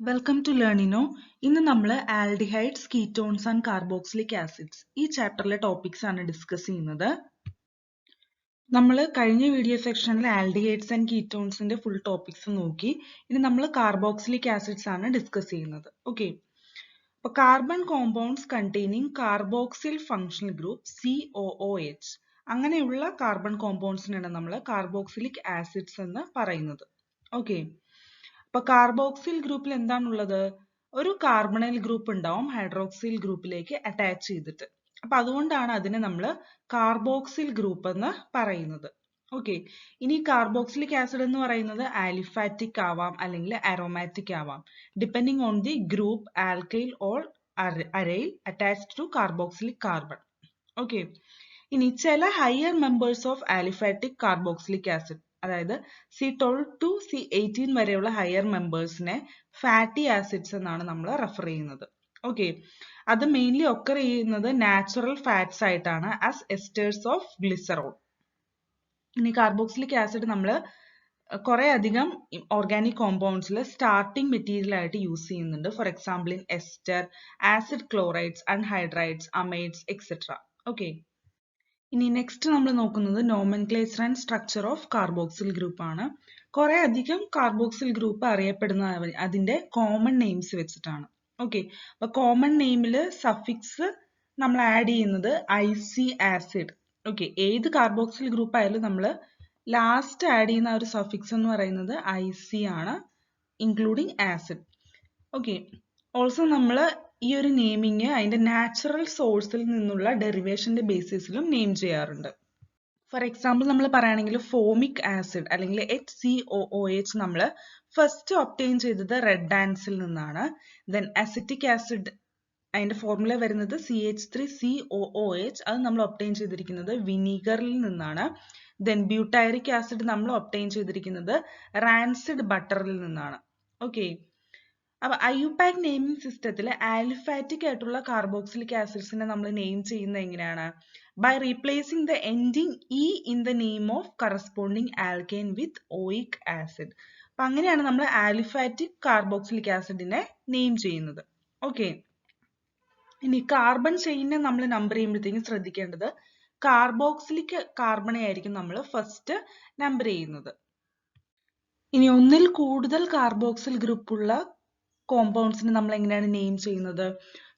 Welcome to ലേണിനോ. ഇന്ന് നമ്മൾ aldehydes, ketones and carboxylic acids ഈ ചാപ്റ്ററിലെ ടോപ്പിക്സ് ആണ് ഡിസ്കസ് ചെയ്യുന്നത്. നമ്മൾ കഴിഞ്ഞ വീഡിയോ സെക്ഷനിൽ ആൽഡിഹൈഡ്സ് ആൻഡ് കീറ്റോൺസിന്റെ ഫുൾ ടോപ്പിക്സ് നോക്കി. ഇനി നമ്മൾ കാർബോക്സിലിക് ആസിഡ്സ് ആണ് ഡിസ്കസ് ചെയ്യുന്നത്. ഓക്കെ, അപ്പൊ carbon compounds containing carboxyl functional group COOH അങ്ങനെയുള്ള കാർബൺ കോമ്പൗണ്ട്സിനാണ് നമ്മൾ കാർബോക്സിലിക് ആസിഡ്സ് എന്ന് പറയുന്നത്. ഓക്കെ, അപ്പൊ കാർബോക്സിൽ ഗ്രൂപ്പിൽ എന്താണുള്ളത്? ഒരു കാർബണൈൽ ഗ്രൂപ്പ് ഉണ്ടാവും ഹൈഡ്രോക്സിൽ ഗ്രൂപ്പിലേക്ക് അറ്റാച്ച് ചെയ്തിട്ട്. അപ്പൊ അതുകൊണ്ടാണ് അതിനെ നമ്മൾ കാർബോക്സിൽ ഗ്രൂപ്പ് എന്ന് പറയുന്നത്. ഓക്കെ, ഇനി കാർബോക്സിലിക് ആസിഡ് എന്ന് പറയുന്നത് ആലിഫാറ്റിക് ആവാം അല്ലെങ്കിൽ അരോമാറ്റിക് ആവാം, depending on the group alkyl or aryl attached to carboxylic carbon. Okay, ഇനി ചില higher members of aliphatic carboxylic acid, അതായത് C12 to C18 വരെയുള്ള ഹയർ മെമ്പേഴ്സിനെ ഫാറ്റി ആസിഡ്സ് എന്നാണ് നമ്മൾ റെഫർ ചെയ്യുന്നത്. ഓക്കെ, അത് മെയിൻലി ഒക്കർ ചെയ്യുന്നത് നാച്ചുറൽ ഫാറ്റ്സ് ആയിട്ടാണ് ആസ് എസ്റ്റേഴ്സ് ഓഫ് ഗ്ലിസറോൾ. ഇനി കാർബോക്സിലിക് ആസിഡ് നമ്മൾ കുറെ അധികം ഓർഗാനിക് കോമ്പൗണ്ട്സിൽ സ്റ്റാർട്ടിംഗ് മെറ്റീരിയൽ ആയിട്ട് യൂസ് ചെയ്യുന്നുണ്ട്. For example in ester, acid chlorides, anhydrides, amides etcetera. Okay, ഇനി നെക്സ്റ്റ് നമ്മൾ നോക്കുന്നത് nomenclature and structure of carboxyl group ആണ്. കുറെ അധികം കാർബോക്സിൽ ഗ്രൂപ്പ് അറിയപ്പെടുന്ന അതിന്റെ കോമൺ നെയിംസ് വെച്ചിട്ടാണ്. ഓക്കെ, അപ്പൊ കോമൺ നെയിമിൽ സഫിക്സ് നമ്മൾ ആഡ് ചെയ്യുന്നത് IC ആസിഡ്. ഓക്കെ, ഏത് കാർബോക്സിൽ ഗ്രൂപ്പ് ആയാലും നമ്മൾ ലാസ്റ്റ് ആഡ് ചെയ്യുന്ന ഒരു സഫിക്സ് എന്ന് പറയുന്നത് IC ആണ്, ഇൻക്ലൂഡിങ് ആസിഡ്. ഓക്കെ, ഓൾസോ നമ്മൾ ഈ ഒരു നെയിമിങ് അതിന്റെ നാച്ചുറൽ സോഴ്സിൽ നിന്നുള്ള ഡെറിവേഷന്റെ ബേസിസിലും നെയിം ചെയ്യാറുണ്ട്. ഫോർ എക്സാമ്പിൾ നമ്മൾ പറയുകയാണെങ്കിൽ ഫോമിക് ആസിഡ് അല്ലെങ്കിൽ HCOOH നമ്മൾ ഫസ്റ്റ് ഒബ്റ്റെയിൻ ചെയ്തത് റെഡ് ആൻസിൽ നിന്നാണ്. ദെൻ അസിറ്റിക് ആസിഡ് അതിന്റെ ഫോർമുല വരുന്നത് CH3COOH, അത് നമ്മൾ ഒബ്റ്റെയിൻ ചെയ്തിരിക്കുന്നത് വിനീഗറിൽ നിന്നാണ്. ദെൻ ബ്യൂട്ടൈറിക് ആസിഡ് നമ്മൾ ഒബ്റ്റെയിൻ ചെയ്തിരിക്കുന്നത് റാൻസിഡ് ബട്ടറിൽ നിന്നാണ്. ഓക്കെ, അപ്പൊ IUPAC നെയിമിംഗ് സിസ്റ്റത്തിൽ ആലിഫാറ്റിക് ആയിട്ടുള്ള കാർബോക്സിലിക് ആസിഡ്സിനെ നമ്മൾ നെയിം ചെയ്യുന്നത് എങ്ങനെയാണ്? By replacing the ending E in the name of corresponding alkane with oic acid. അപ്പൊ അങ്ങനെയാണ് നമ്മൾ ആലിഫാറ്റിക് കാർബോക്സിലിക് ആസിഡിനെ നെയിം ചെയ്യുന്നത്. ഓക്കെ, ഇനി കാർബൺ ചെയിനെ നമ്മൾ നമ്പർ ചെയ്യുമ്പോഴത്തേക്കും ശ്രദ്ധിക്കേണ്ടത് കാർബോക്സിലിക് കാർബണെ ആയിരിക്കും നമ്മൾ ഫസ്റ്റ് നമ്പർ ചെയ്യുന്നത്. ഇനി ഒന്നിൽ കൂടുതൽ കാർബോക്സിൽ ഗ്രൂപ്പുള്ള കോമ്പൗണ്ട്സിനെ നമ്മൾ എങ്ങനെയാണ് നെയിം ചെയ്യുന്നത്?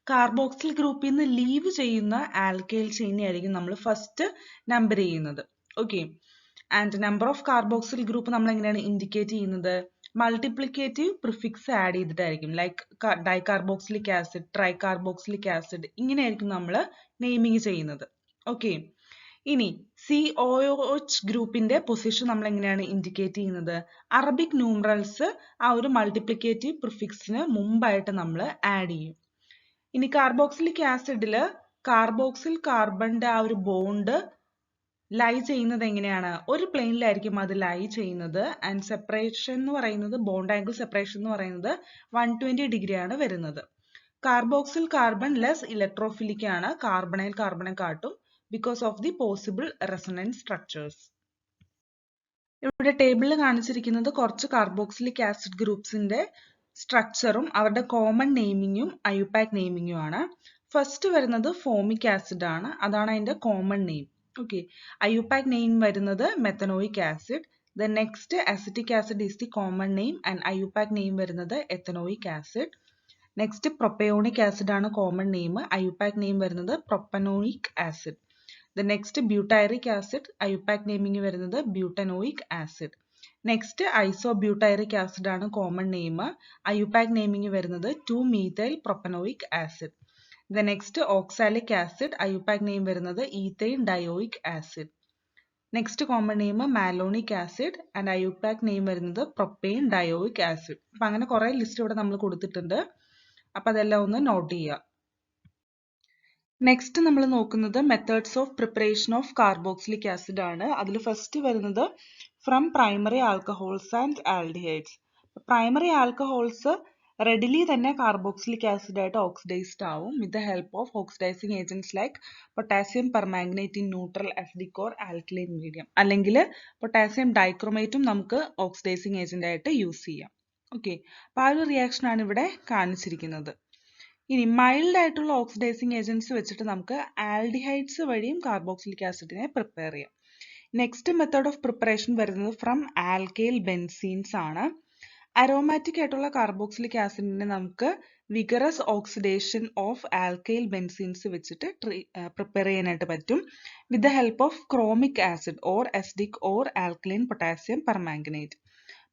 കാർബോക്സിൽ ഗ്രൂപ്പിൽ നിന്ന് ലീവ് ചെയ്യുന്ന ആൽക്കൈൽ ചെയിനെ ആയിരിക്കും നമ്മൾ ഫസ്റ്റ് നമ്പർ ചെയ്യുന്നത്. Okay, and number of carboxyl group നമ്മൾ എങ്ങനെയാണ് ഇൻഡിക്കേറ്റ് ചെയ്യുന്നത്? മൾട്ടിപ്ലിക്കേറ്റീവ് പ്രിഫിക്സ് ആഡ് ചെയ്തിട്ടായിരിക്കും. Like dicarboxylic acid, tricarboxylic acid, ഇങ്ങനെയായിരിക്കും നമ്മൾ നെയിമിങ് ചെയ്യുന്നത്. ഓക്കെ, ഇനി COOH ഗ്രൂപ്പിന്റെ പൊസിഷൻ നമ്മൾ എങ്ങനെയാണ് ഇൻഡിക്കേറ്റ് ചെയ്യുന്നത്? അറബിക് ന്യൂമറൽസ് ആ ഒരു മൾട്ടിപ്ലിക്കേറ്റീവ് പ്രിഫിക്സിന് മുമ്പായിട്ട് നമ്മൾ ആഡ് ചെയ്യും. ഇനി കാർബോക്സിലിക് ആസിഡിൽ കാർബോക്സിൽ കാർബണിന്റെ ആ ഒരു ബോണ്ട് ലൈ ചെയ്യുന്നത് എങ്ങനെയാണ്? ഒരു പ്ലെയിനിലായിരിക്കും അത് ലൈ ചെയ്യുന്നത്. ആൻഡ് സെപ്പറേഷൻ എന്ന് പറയുന്നത്, ബോണ്ട് ആംഗിൾ സെപ്പറേഷൻ എന്ന് പറയുന്നത് 120 ഡിഗ്രി ആണ് വരുന്നത്. കാർബോക്സിൽ കാർബൺ ലെസ് ഇലക്ട്രോഫിലിക് ആണ് കാർബണൈൽ കാർബണെ കാട്ടും, because of the possible resonance structures. ഇവിടെ ടേബിളിൽ കാണിച്ചിരിക്കുന്നത് കുറച്ച് കാർബോക്സിലിക് ആസിഡ് ഗ്രൂപ്പ്സിന്റെ സ്ട്രക്ചറും അവരുടെ കോമൺ നെയിമിങ്ങും IUPAC നെയിമിങ്ങും ആണ്. ഫസ്റ്റ് വരുന്നത് ഫോമിക് ആസിഡ് ആണ്, അതാണ് അതിന്റെ common name. Okay, IUPAC name വരുന്നത് methanoic acid. Then next acetic acid is the common name and IUPAC name വരുന്നത് ethanoic acid. Next propionic acid ആണ് കോമൺ നെയിം, IUPAC നെയിം വരുന്നത് propanoic acid. The next butyric acid, IUPAC naming വരുന്നത് butanoic acid. Next isobutyric acid ആണ് common name, IUPAC naming വരുന്നത് 2-methyl propanoic acid. The next oxalic acid, IUPAC name വരുന്നത് ethane dioic acid. Next common name malonic acid and IUPAC name വരുന്നത് propane dioic acid. അപ്പൊ അങ്ങനെ കുറെ list ഇവിടെ നമ്മൾ കൊടുത്തിട്ടുണ്ട്, അപ്പൊ അതെല്ലാം ഒന്ന് നോട്ട് ചെയ്യുക. നെക്സ്റ്റ് നമ്മൾ നോക്കുന്നത് methods of preparation of carboxylic acid ആണ്. അതിൽ ഫസ്റ്റ് വരുന്നത് from primary alcohols and aldehydes. Primary alcohols readily തന്നെ കാർബോക്സിലിക് ആസിഡ് ആയിട്ട് ഓക്സിഡൈസ്ഡ് ആവും with the help of oxidising agents like potassium permanganate in neutral acidic or alkaline medium, അല്ലെങ്കിൽ potassium ഡൈക്രോമേറ്റും നമുക്ക് oxidising agent ആയിട്ട് use ചെയ്യാം. Okay, അപ്പൊ ആ ഒരു റിയാക്ഷൻ ആണ് ഇവിടെ കാണിച്ചിരിക്കുന്നത്. ഇനി മൈൽഡ് ആയിട്ടുള്ള ഓക്സിഡൈസിങ് ഏജൻസ് വെച്ചിട്ട് നമുക്ക് ആൽഡിഹൈഡ്സ് വഴിയും കാർബോക്സിലിക് ആസിഡിനെ പ്രിപ്പയർ ചെയ്യാം. നെക്സ്റ്റ് മെത്തേഡ് ഓഫ് പ്രിപ്പറേഷൻ വരുന്നത് ഫ്രം ആൽക്കൈൽ ബെൻസീൻസ് ആണ്. അരോമാറ്റിക് ആയിട്ടുള്ള കാർബോക്സിലിക് ആസിഡിനെ നമുക്ക് വിഗറസ് ഓക്സിഡേഷൻ ഓഫ് ആൽക്കൈൽ ബെൻസീൻസ് വെച്ചിട്ട് പ്രിപ്പയർ ചെയ്യാനായിട്ട് പറ്റും with the help of chromic acid or acidic or alkaline potassium permanganate.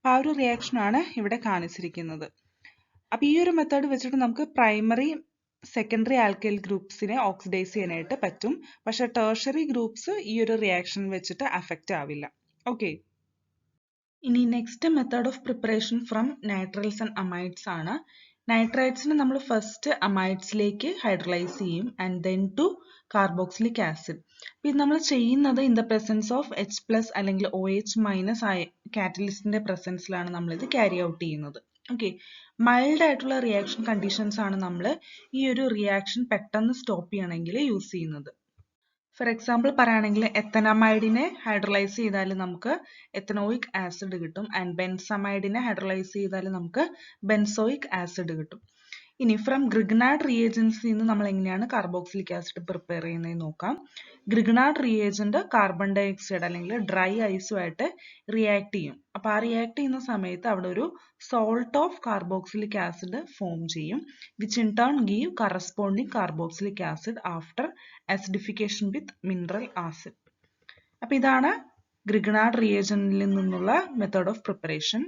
ആ ഒരു റിയാക്ഷൻ ആണ് ഇവിടെ കാണിച്ചിരിക്കുന്നത്. അപ്പൊ ഈ ഒരു മെത്തേഡ് വെച്ചിട്ട് നമുക്ക് പ്രൈമറി സെക്കൻഡറി ആൽക്കൈൽ ഗ്രൂപ്പ്സിനെ ഓക്സിഡൈസ് ചെയ്യാനായിട്ട് പറ്റും. പക്ഷെ ടേർഷറി ഗ്രൂപ്പ്സ് ഈ ഒരു റിയാക്ഷൻ വെച്ചിട്ട് അഫക്റ്റ് ആവില്ല. ഓക്കെ, ഇനി next method of preparation from nitriles and amides ആണ്. നൈട്രൈറ്റ്സിനെ നമ്മൾ ഫസ്റ്റ് അമൈഡ്സിലേക്ക് ഹൈഡ്രലൈസ് ചെയ്യും and then to carboxylic acid. ഇത് നമ്മൾ ചെയ്യുന്നത് in the presence of H+ അല്ലെങ്കിൽ OH- കാറ്റലിസ്റ്റിന്റെ പ്രസൻസിലാണ് നമ്മൾ ഇത് ക്യാരി ഔട്ട് ചെയ്യുന്നത്. ഓക്കെ, മൈൽഡ് ആയിട്ടുള്ള റിയാക്ഷൻ കണ്ടീഷൻസ് ആണ് നമ്മൾ ഈ ഒരു റിയാക്ഷൻ പെട്ടെന്ന് സ്റ്റോപ്പ് ചെയ്യണമെങ്കിൽ യൂസ് ചെയ്യുന്നത്. ഫോർ എക്സാമ്പിൾ പറയുകയാണെങ്കിൽ എത്തനമൈഡിനെ ഹൈഡ്രലൈസ് ചെയ്താൽ നമുക്ക് എത്തനോയിക് ആസിഡ് കിട്ടും ആൻഡ് ബെൻസമൈഡിനെ ഹൈഡ്രലൈസ് ചെയ്താൽ നമുക്ക് ബെൻസോയിക് ആസിഡ് കിട്ടും. ഇനി ഫ്രം ഗ്രിഗ്നാർഡ് റിയേജൻസിൽ നിന്ന് നമ്മൾ എങ്ങനെയാണ് കാർബോക്സിലിക് ആസിഡ് പ്രിപ്പയർ ചെയ്യുന്നതെന്ന് നോക്കാം. Grignard reagent carbon dioxide അല്ലെങ്കിൽ ഡ്രൈ ഐസുമായിട്ട് റിയാക്ട് ചെയ്യും. അപ്പൊ ആ റിയാക്ട് ചെയ്യുന്ന സമയത്ത് അവിടെ ഒരു salt of carboxylic acid form ചെയ്യും which in turn give corresponding carboxylic acid after acidification with mineral acid. അപ്പൊ ഇതാണ് ഗ്രിഗ്നാർഡ് റിയേജന്റിൽ നിന്നുള്ള മെത്തേഡ് ഓഫ് പ്രിപ്പറേഷൻ.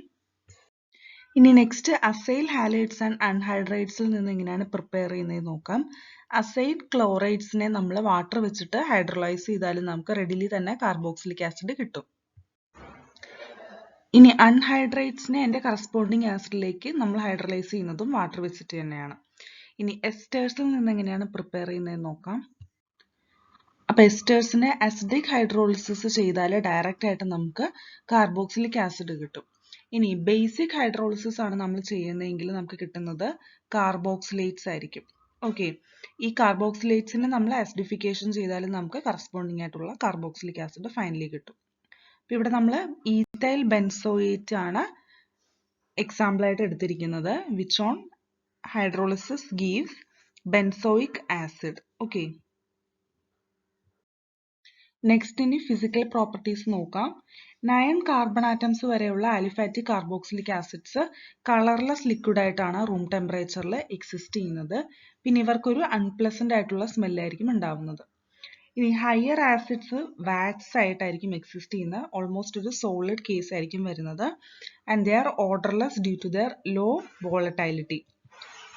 ഇനി നെക്സ്റ്റ് അസൈൽ ഹാലൈഡ്സ് ആൻഡ് അൺഹൈഡ്രൈഡ്സിൽ നിന്ന് എങ്ങനെയാണ് പ്രിപ്പയർ ചെയ്യുന്നത് നോക്കാം. അസൈൽ ക്ലോറൈഡ്സിനെ നമ്മൾ വാട്ടർ വെച്ചിട്ട് ഹൈഡ്രലൈസ് ചെയ്താൽ നമുക്ക് റെഡിലി തന്നെ കാർബോക്സിലിക് ആസിഡ് കിട്ടും. ഇനി അൺഹൈഡ്രൈഡ്സിനെ അതിന്റെ കറസ്പോണ്ടിങ് ആസിഡിലേക്ക് നമ്മൾ ഹൈഡ്രലൈസ് ചെയ്യുന്നതും വാട്ടർ വെച്ചിട്ട് തന്നെയാണ്. ഇനി എസ്റ്റേഴ്സിൽ നിന്ന് എങ്ങനെയാണ് പ്രിപ്പയർ ചെയ്യുന്നത് നോക്കാം. അപ്പൊ എസ്റ്റേഴ്സിനെ അസിഡിക് ഹൈഡ്രോളിസിസ് ചെയ്താൽ ഡയറക്റ്റ് ആയിട്ട് നമുക്ക് കാർബോക്സിലിക് ആസിഡ് കിട്ടും. ഇനി ബേസിക് ഹൈഡ്രോളിസിസ് ആണ് നമ്മൾ ചെയ്യുന്നതെങ്കിൽ നമുക്ക് കിട്ടുന്നത് കാർബോക്സിലേറ്റ്സ് ആയിരിക്കും. ഓക്കെ, ഈ കാർബോക്സിലേറ്റ്സിനെ നമ്മൾ ആസിഡിഫിക്കേഷൻ ചെയ്താൽ നമുക്ക് കറസ്പോണ്ടിങ് ആയിട്ടുള്ള കാർബോക്സിലിക് ആസിഡ് ഫൈനലി കിട്ടും. അപ്പൊ ഇവിടെ നമ്മൾ ഈഥൈൽ ബെൻസോയേറ്റ് ആണ് എക്സാമ്പിൾ ആയിട്ട് എടുത്തിരിക്കുന്നത് which on hydrolysis gives benzoic acid. Okay, next ഇനി ഫിസിക്കൽ പ്രോപ്പർട്ടീസ് നോക്കാം. 9 കാർബൺ ആറ്റംസ് വരെയുള്ള aliphatic carboxylic acids colourless liquid ആയിട്ടാണ് റൂം ടെമ്പറേച്ചറിൽ എക്സിസ്റ്റ് ചെയ്യുന്നത്. പിന്നെ ഇവർക്കൊരു അൺപ്ലസന്റ് ആയിട്ടുള്ള സ്മെല്ലായിരിക്കും ഉണ്ടാവുന്നത്. ഇനി ഹയർ ആസിഡ്സ് വാക്സ് ആയിട്ടായിരിക്കും എക്സിസ്റ്റ് ചെയ്യുന്നത്. ഓൾമോസ്റ്റ് ഒരു സോളിഡ് കേസ് ആയിരിക്കും വരുന്നത് and they are odourless due to their low volatility.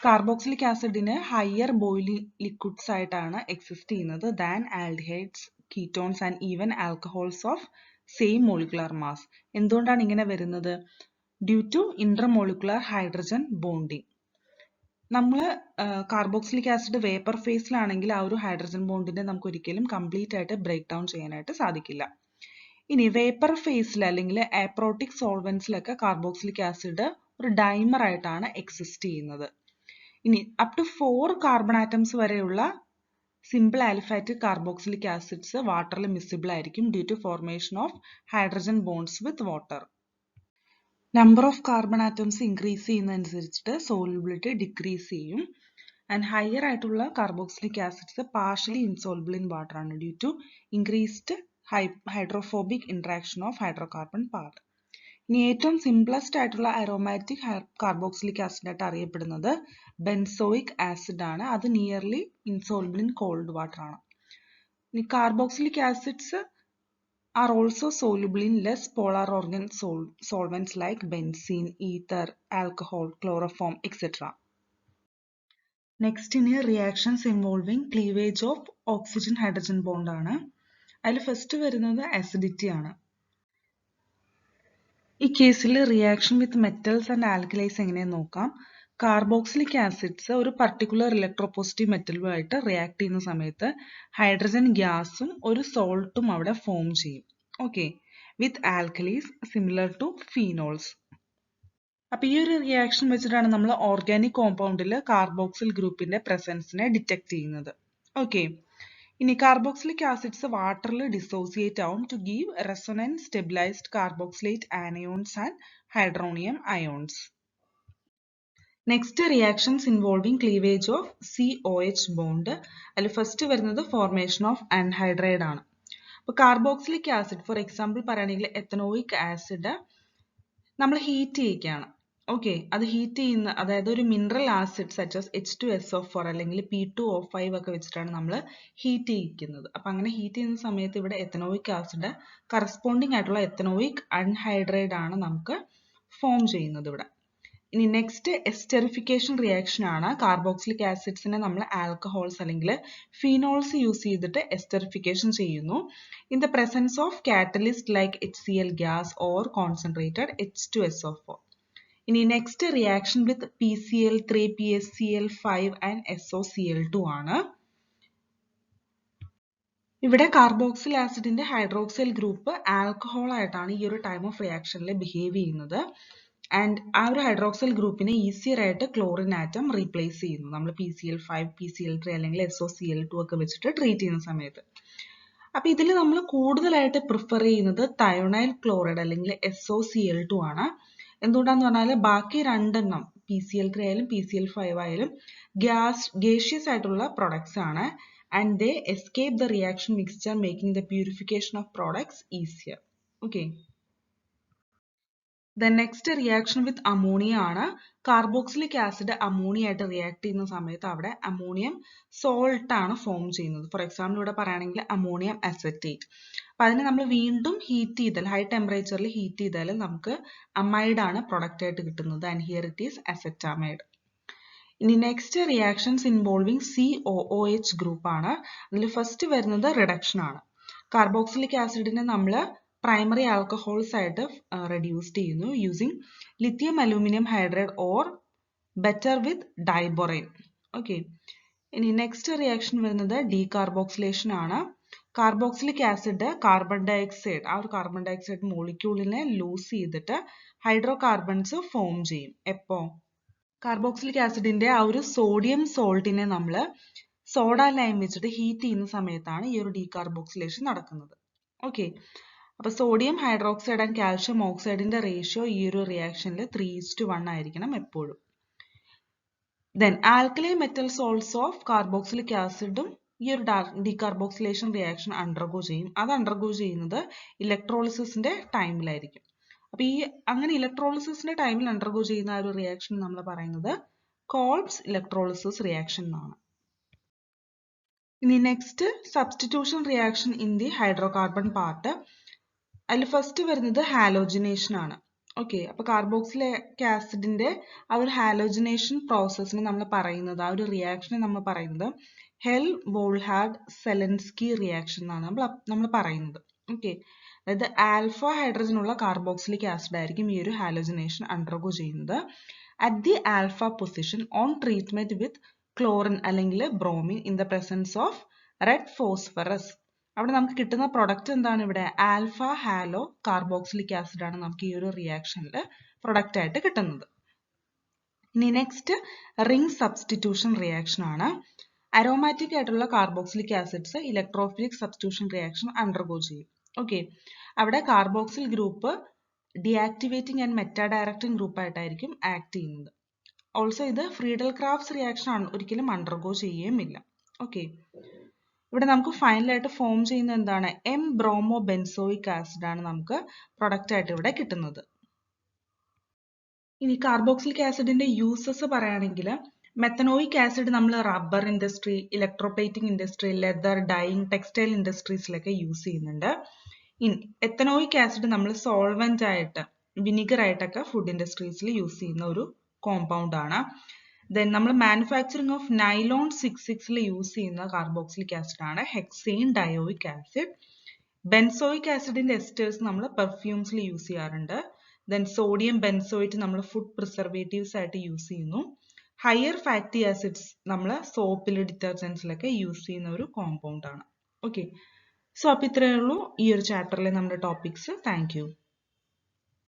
Carboxylic ആസിഡിന് ഹയർ ബോയിലിംഗ് ലിക്വിഡ്സ് ആയിട്ടാണ് എക്സിസ്റ്റ് ചെയ്യുന്നത് than aldehydes, ketones and even alcohols of same molecular mass. എന്തുകൊണ്ടാണ് ഇങ്ങനെ വരുന്നത്? Due to intermolecular hydrogen bonding. നമ്മൾ carboxylic acid vapour ഫേസിലാണെങ്കിൽ ആ ഒരു ഹൈഡ്രജൻ ബോണ്ടിനെ നമുക്ക് ഒരിക്കലും കംപ്ലീറ്റ് ആയിട്ട് ബ്രേക്ക് ഡൗൺ ചെയ്യാനായിട്ട് സാധിക്കില്ല. ഇനി വേപ്പർ ഫേസിൽ അല്ലെങ്കിൽ ആപ്രോട്ടിക് സോൾവെന്റ്സിലൊക്കെ കാർബോക്സിലിക് ആസിഡ് ഒരു ഡൈമർ ആയിട്ടാണ് എക്സിസ്റ്റ് ചെയ്യുന്നത്. ഇനി അപ് ടു 4 കാർബൺ ആറ്റംസ് വരെയുള്ള സിമ്പിൾ ആലിഫാറ്റിക് കാർബോക്സിലിക് ആസിഡ്സ് വാട്ടറിൽ മിസിബിൾ ആയിരിക്കും due to formation of hydrogen bonds with water. Number of carbon atoms increase ചെയ്യുന്നതനുസരിച്ചിട്ട് സോൾബിലിറ്റി ഡിക്രീസ് ചെയ്യും ആൻഡ് ഹയർ ആയിട്ടുള്ള carboxylic acids partially insoluble in water ആണ് due to increased hydrophobic interaction of hydrocarbon part. ഇനി ഏറ്റവും simplest ആയിട്ടുള്ള aromatic carboxylic acid ആയിട്ട് അറിയപ്പെടുന്നത് benzoic acid ആണ്. അത് nearly insoluble in called water ആണ്. ഇനി carboxylic acids are also soluble in less polar organ solvents like benzene, ether, alcohol, chloroform, etc. Next in here reactions involving cleavage of oxygen hydrogen bond ആണ്. അതിൽ first വരുന്നത് acidity ആണ്. ഈ കേസിൽ reaction with metals and alkalis എങ്ങനെയെന്ന് നോക്കാം. Carboxylic acids ഒരു particular electropositive മെറ്റലുമായിട്ട് റിയാക്ട് ചെയ്യുന്ന സമയത്ത് ഹൈഡ്രജൻ ഗ്യാസും ഒരു സോൾട്ടും അവിടെ ഫോം ചെയ്യും. Okay, with alkalis similar to phenols. അപ്പൊ ഈ ഒരു റിയാക്ഷൻ വെച്ചിട്ടാണ് നമ്മൾ ഓർഗാനിക് കോമ്പൗണ്ടിൽ കാർബോക്സിൽ ഗ്രൂപ്പിന്റെ പ്രസൻസിനെ ഡിറ്റക്ട് ചെയ്യുന്നത്. ഓക്കെ, ഇനി കാർബോക്സിലിക് ആസിഡ്സ് വാട്ടറിൽ ഡിസോസിയേറ്റ് ആവും to give resonance stabilised carboxylate anions and hydronium ions. Next reactions involving cleavage of COH bond. അതിൽ ഫസ്റ്റ് വരുന്നത് ഫോർമേഷൻ ഓഫ് ആൻഹൈഡ്രൈഡ് ആണ്. അപ്പോൾ കാർബോക്സിലിക് ആസിഡ് ഫോർ എക്സാമ്പിൾ പറയുകയാണെങ്കിൽ എത്തനോയിക് ആസിഡ് നമ്മൾ ഹീറ്റ് ചെയ്യിക്കുകയാണ്. ഓക്കെ, അത് ഹീറ്റ് ചെയ്യുന്ന, അതായത് ഒരു mineral acid such as H2SO4 അല്ലെങ്കിൽ P2O5 ഒക്കെ വെച്ചിട്ടാണ് നമ്മൾ ഹീറ്റ് ചെയ്യിക്കുന്നത്. അപ്പം അങ്ങനെ ഹീറ്റ് ചെയ്യുന്ന സമയത്ത് ഇവിടെ എത്തനോയിക് ആസിഡ് കറസ്പോണ്ടിങ് ആയിട്ടുള്ള എത്തനോയിക് അൺഹൈഡ്രൈഡ് ആണ് നമുക്ക് ഫോം ചെയ്യുന്നത് ഇവിടെ. ഇനി നെക്സ്റ്റ് എസ്റ്ററിഫിക്കേഷൻ റിയാക്ഷൻ ആണ്. കാർബോക്സിലിക് ആസിഡ്സിനെ നമ്മൾ ആൽക്കഹോൾസ് അല്ലെങ്കിൽ ഫീനോൾസ് യൂസ് ചെയ്തിട്ട് എസ്റ്ററിഫിക്കേഷൻ ചെയ്യുന്നു. In the presence of catalyst like HCl gas or concentrated H2SO4. ഇനി next reaction with PCl3, PSCl5 and SOCl2 ആണ്. ഇവിടെ കാർബോക്സിൽ ആസിഡിന്റെ ഹൈഡ്രോക്സിൽ ഗ്രൂപ്പ് ആൽക്കഹോൾ ആയിട്ടാണ് ഈ ഒരു ടൈം ഓഫ് റിയാക്ഷനിൽ ബിഹേവ് ചെയ്യുന്നത്. ആൻഡ് ആ ഒരു ഹൈഡ്രോക്സിൽ ഗ്രൂപ്പിനെ ഈസിയർ ആയിട്ട് ക്ലോറിൻ ആറ്റം റീപ്ലേസ് ചെയ്യുന്നു നമ്മൾ PCl5, PCl3 അല്ലെങ്കിൽ SOCl2 ഒക്കെ വെച്ചിട്ട് ട്രീറ്റ് ചെയ്യുന്ന സമയത്ത്. അപ്പൊ ഇതിൽ നമ്മൾ കൂടുതലായിട്ട് പ്രിഫർ ചെയ്യുന്നത് തയോണൈൽ ക്ലോറൈഡ് അല്ലെങ്കിൽ SOCl2 ആണ്. എന്തുകൊണ്ടാന്ന് പറഞ്ഞാൽ ബാക്കി രണ്ടെണ്ണം PCl3 ആയാലും PCl5 ആയാലും gaseous ആയിട്ടുള്ള products ആണ്. And they escape the reaction mixture, making the purification of products easier. Okay. The next reaction with ammonia ആണ്. കാർബോക്സിലിക് ആസിഡ് അമോണിയ ആയിട്ട് റിയാക്ട് ചെയ്യുന്ന സമയത്ത് അവിടെ അമോണിയം സോൾട്ട് ആണ് ഫോം ചെയ്യുന്നത്. ഫോർ എക്സാമ്പിൾ ഇവിടെ പറയുകയാണെങ്കിൽ അമോണിയം അസറ്റേറ്റ്. അപ്പം അതിനെ നമ്മൾ വീണ്ടും ഹീറ്റ് ചെയ്താൽ, ഹൈ ടെമ്പറേച്ചറിൽ ഹീറ്റ് ചെയ്താൽ നമുക്ക് അമൈഡ് ആണ് പ്രൊഡക്റ്റ് ആയിട്ട് കിട്ടുന്നത്. And here it is acetamide. ഇനി next reactions involving COOH group ആണ്. അതിൽ ഫസ്റ്റ് വരുന്നത് റിഡക്ഷൻ ആണ്. കാർബോക്സിലിക് ആസിഡിനെ നമ്മൾ പ്രൈമറി ആൽക്കഹോൾസ് ആയിട്ട് റെഡ്യൂസ് ചെയ്യുന്നു using lithium aluminium hydride or better with diborane. Okay, ഇനി നെക്സ്റ്റ് റിയാക്ഷൻ വരുന്നത് ഡീകാർബോക്സിലേഷൻ ആണ്. കാർബോക്സിലിക് ആസിഡ് കാർബൺ ഡയോക്സൈഡ്, ആ ഒരു കാർബൺ ഡയോക്സൈഡ് മോളിക്യൂളിനെ ലൂസ് ചെയ്തിട്ട് ഹൈഡ്രോ കാർബൺസ് ഫോം ചെയ്യും. എപ്പോ? കാർബോക്സിലിക് ആസിഡിന്റെ ആ ഒരു സോഡിയം സോൾട്ടിനെ നമ്മൾ സോഡ ലൈം വെച്ചിട്ട് ഹീറ്റ് ചെയ്യുന്ന സമയത്താണ് ഈ ഒരു ഡീകാർബോക്സിലേഷൻ നടക്കുന്നത്. ഓക്കെ, അപ്പൊ സോഡിയം ഹൈഡ്രോക്സൈഡ് ആൻഡ് കാൽഷ്യം ഓക്സൈഡിന്റെ റേഷ്യോ ഈ ഒരു റിയാക്ഷനിൽ 3:1 ആയിരിക്കണം എപ്പോഴും. Then alkaline metal salts of carboxylic ആസിഡും ഈ ഒരു ഡീകാർബോക്സിലേഷൻ റിയാക്ഷൻ അണ്ടർഗോ ചെയ്യും. അത് അണ്ടർഗോ ചെയ്യുന്നത് ഇലക്ട്രോളിസിന്റെ ടൈമിലായിരിക്കും. അപ്പൊ ഈ അങ്ങനെ ഇലക്ട്രോളിസിന്റെ ടൈമിൽ അണ്ടർഗോ ചെയ്യുന്ന ആ ഒരു റിയാക്ഷൻ നമ്മൾ പറയുന്നത് കോൾബ്സ് ഇലക്ട്രോളിസിസ് റിയാക്ഷൻ എന്നാണ്. ഇനി next substitution reaction in the hydrocarbon part. അതിൽ ഫസ്റ്റ് വരുന്നത് ഹാലോജിനേഷൻ ആണ്. ഓക്കെ, അപ്പൊ കാർബോക്സിലിക് ആസിഡിന്റെ ആ ഒരു ഹാലോജിനേഷൻ പ്രോസസ്സിനെ നമ്മൾ പറയുന്നത്, ആ ഒരു റിയാക്ഷനെ നമ്മൾ പറയുന്നത് ഹെൽ വോൾഹാഡ് സെലൻസ്കി റിയാക്ഷൻ എന്നാണ് നമ്മൾ പറയുന്നത്. ഓക്കെ, അതായത് ആൽഫ ഹൈഡ്രജൻ ഉള്ള കാർബോക്സിലിക് ആസിഡ് ആയിരിക്കും ഈ ഒരു ഹാലോജിനേഷൻ അണ്ടർഗോ ചെയ്യുന്നത്. At the alpha position on treatment with chlorine അല്ലെങ്കിൽ bromine in the presence of red phosphorus. അവിടെ നമുക്ക് കിട്ടുന്ന പ്രൊഡക്റ്റ് എന്താണ്? ഇവിടെ ആൽഫ ഹാലോ കാർബോക്സിലിക് ആസിഡ് ആണ് നമുക്ക് ഈ ഒരു റിയാക്ഷനിൽ പ്രൊഡക്റ്റ് ആയിട്ട് കിട്ടുന്നത്. ഇനി നെക്സ്റ്റ് റിംഗ് സബ്സ്റ്റിറ്റ്യൂഷൻ റിയാക്ഷൻ ആണ്. അരോമാറ്റിക് ആയിട്ടുള്ള carboxylic acids electrophilic substitution reaction undergo ചെയ്യും. ഓക്കെ, അവിടെ carboxyl group deactivating and meta directing group ആയിട്ടായിരിക്കും ആക്ട് ചെയ്യുന്നത്. ഓൾസോ ഇത് ഫ്രീഡൽ ക്രാഫ്റ്റ്സ് റിയാക്ഷൻ ആണ്, ഒരിക്കലും അണ്ടർഗോ ചെയ്യുകയുമില്ല. ഓക്കെ, ഇവിടെ നമുക്ക് ഫൈനലായിട്ട് ഫോം ചെയ്യുന്ന എന്താണ്? എം ബ്രോമോ ബെൻസോയിക് ആസിഡ് ആണ് നമുക്ക് പ്രൊഡക്റ്റ് ആയിട്ട് ഇവിടെ കിട്ടുന്നത്. ഇനി കാർബോക്സിലിക് ആസിഡിന്റെ യൂസസ് പറയുകയാണെങ്കിൽ മെത്തനോയിക് ആസിഡ് നമ്മൾ rubber industry, electroplating industry, leather, dyeing, textile ഇൻഡസ്ട്രീസിലൊക്കെ യൂസ് ചെയ്യുന്നുണ്ട്. ഇനി എത്തനോയിക് ആസിഡ് നമ്മൾ സോൾവെന്റ് ആയിട്ട്, വിനിഗർ ആയിട്ടൊക്കെ ഫുഡ് ഇൻഡസ്ട്രീസിൽ യൂസ് ചെയ്യുന്ന ഒരു കോമ്പൗണ്ട് ആണ്. ദെൻ നമ്മൾ മാനുഫാക്ചറിങ് ഓഫ് നൈലോൺ 6,6 യൂസ് ചെയ്യുന്ന കാർബോക്സിലിക് ആസിഡ് ആണ് ഹെക്സെയിൻ ഡയോയിക് ആസിഡ്. ബെൻസോയിക് ആസിഡിന്റെ എസ്റ്റേഴ്സ് നമ്മൾ പെർഫ്യൂംസിൽ യൂസ് ചെയ്യാറുണ്ട്. ദെൻ സോഡിയം ബെൻസോയിറ്റ് നമ്മൾ ഫുഡ് പ്രിസർവേറ്റീവ്സ് ആയിട്ട് യൂസ് ചെയ്യുന്നു. ഹയർ ഫാറ്റി ആസിഡ്സ് നമ്മൾ സോപ്പിൽ, ഡിറ്റർജൻസിലൊക്കെ യൂസ് ചെയ്യുന്ന ഒരു കോമ്പൗണ്ട് ആണ്. ഓക്കെ, സോ അപ്പോൾ ഇത്രയേ ഉള്ളൂ ഈ ഒരു ചാപ്റ്ററിലെ നമ്മുടെ ടോപ്പിക്സ്. Thank you.